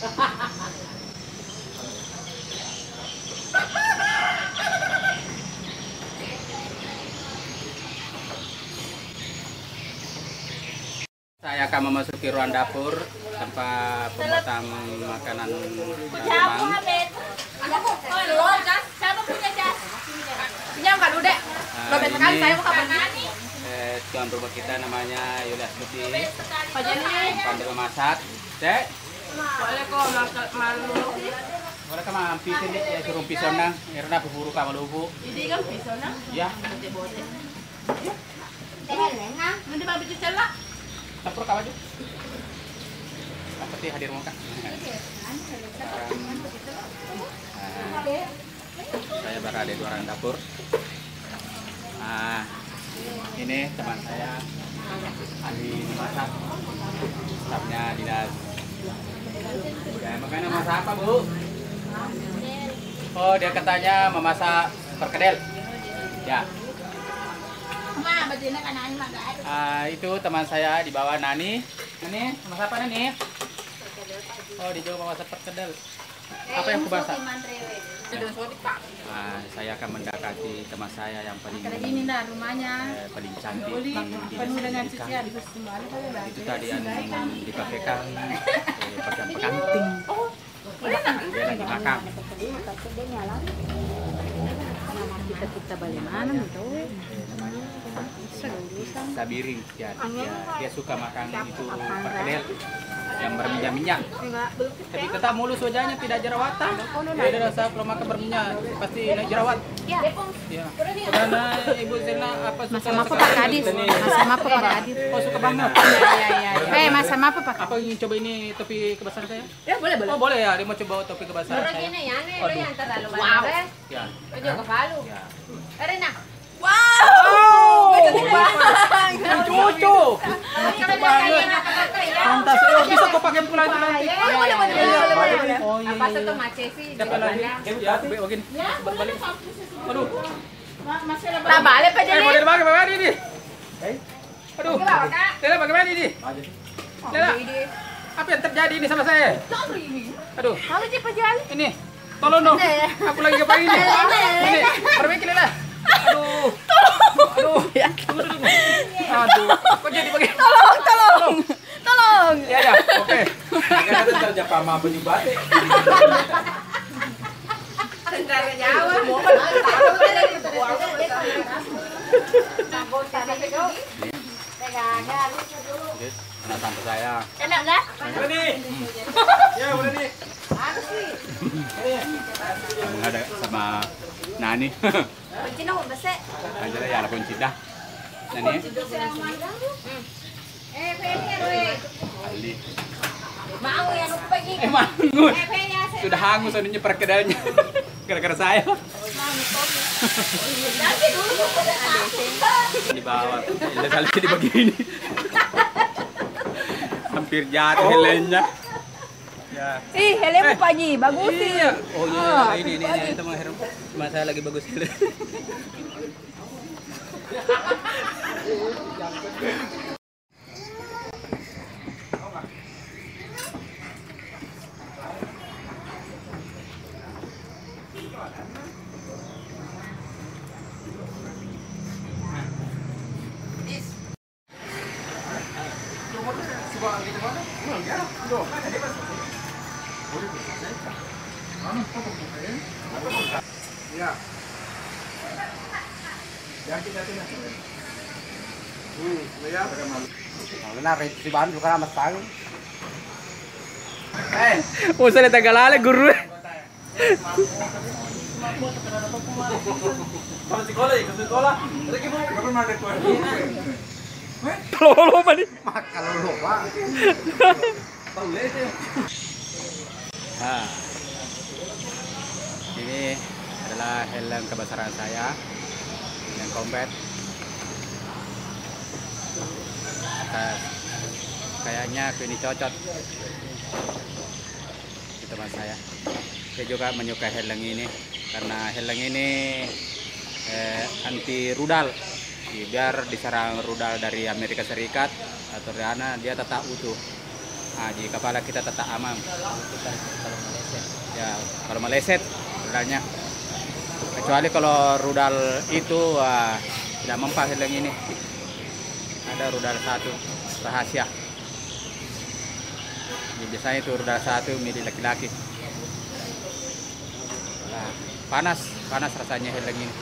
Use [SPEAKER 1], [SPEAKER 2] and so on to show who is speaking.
[SPEAKER 1] Saya akan memasuki ruang dapur tempat pembuatan makanan Minang. Tuan rumah kita namanya Yulias Putih. Pandai memasak. Cek. Boleh kok mampir sini ya suruh pisona. Karena berburu kamu lubu.
[SPEAKER 2] Ini kan pisona?
[SPEAKER 1] Ya.
[SPEAKER 2] Nanti mampir di celak.
[SPEAKER 1] Dapur kamu aja. Seperti hadir muka. Saya berada di ruang dapur. Nah, ini teman saya ahli memasak, stafnya dinas. Ya, makanya masak apa, Bu? Oh, dia katanya memasak perkedel. Ya. Itu teman saya di bawah Nani. Nani, masak apa Nani? Oh, di bawah masak perkedel. Apa yang kumasak? Saya akan mendekati teman saya yang paling paling cantik
[SPEAKER 2] penuh dengan cucian.
[SPEAKER 1] itu tadi yang dipakaikan pakai pengantin. Dia lagi makan.
[SPEAKER 2] Kita balik mana gitu?
[SPEAKER 1] Sabiring, ya, dia suka makan itu perkedel yang berminyak-minyak. Tapi tetap mulus wajahnya tidak jerawatan. Dia rasa kalau makan berminyak pasti naik jerawat.
[SPEAKER 2] Ya.
[SPEAKER 1] Ya. Karena Ibu Zena apa suka
[SPEAKER 2] Masa apa Pak Kadis? Masa apa Pak Kadis?
[SPEAKER 1] Oh, suka banget.
[SPEAKER 2] Iya. Masa apa Pak?
[SPEAKER 1] Apa ingin coba ini topi kebasahan saya?
[SPEAKER 2] Ya, boleh.
[SPEAKER 1] Oh, boleh ya. Dia mau coba topi kebasahan saya.
[SPEAKER 2] Wow.
[SPEAKER 1] Ya. Ya.
[SPEAKER 2] Wow.
[SPEAKER 1] Cucu. Banget. Pantas. Bisa kau pakai pula itu nanti.
[SPEAKER 2] Boleh.
[SPEAKER 1] Oh iya.
[SPEAKER 3] Apa satu macet sih?
[SPEAKER 1] Dapat lagi. Ya, begini. Balik. Aduh.
[SPEAKER 2] Tak balik Pak Jadi.
[SPEAKER 1] Model bagaimana ini? Aduh. Lela bagaimana ini? Lela. Apa yang terjadi ini sama saya? Aduh.
[SPEAKER 2] Halo Pak Jadi.
[SPEAKER 1] Ini. Tolong dong. Aku lagi apa ini? Ini. Perbaiki Lela. Aduh. Aduh. Tunggu. Aduh. Kok jadi begini?
[SPEAKER 2] Tolong.
[SPEAKER 1] Ya. Oke.
[SPEAKER 4] Kata terjapa sama baju batik.
[SPEAKER 3] Tentara Jawa.
[SPEAKER 1] Anak tante saya.
[SPEAKER 2] Enak enggak?
[SPEAKER 4] Boleh nih. Ya, boleh nih.
[SPEAKER 1] Ada sama Nani.
[SPEAKER 3] Kuncin aku besek.
[SPEAKER 1] Aja ya anak kunci dah. Nani. Ali.
[SPEAKER 3] Mau yang aku pergi.
[SPEAKER 1] Mangut. Sudah hangus soalnya perkedelnya. Gara-gara saya.
[SPEAKER 3] Nanti dulu
[SPEAKER 1] Di bawah. Udah kali di begini. Hampir jatuh helenya. Ya.
[SPEAKER 2] helemu Pak Ji, bagus sih.
[SPEAKER 1] Iya. Oh iya, ini teman Herum. Teman saya lagi bagus.
[SPEAKER 4] Ya. Yang kita ya.
[SPEAKER 5] Nah, si bahan juga nama sang.
[SPEAKER 1] Usah di Tagalale guru.
[SPEAKER 4] Kalau sekolah, lagi mau berapa mana tuh?
[SPEAKER 1] Lolo apa nih?
[SPEAKER 5] Kalau lupa.
[SPEAKER 4] Tahu deh.
[SPEAKER 1] Nah, ini adalah helm kebesaran saya yang combat. Kayaknya ini cocok di teman saya. Saya juga menyukai helm ini karena helm ini anti rudal. Biar diserang rudal dari Amerika Serikat atau dari mana dia tetap utuh. Nah, di kepala kita tetap aman.
[SPEAKER 5] Kalau meleset.
[SPEAKER 1] Ya, kalau meleset rudalnya. Kecuali kalau rudal itu tidak mempan heleng ini. Ada rudal satu rahasia. Ini biasanya itu rudal satu milik laki-laki. Nah, panas rasanya heleng ini.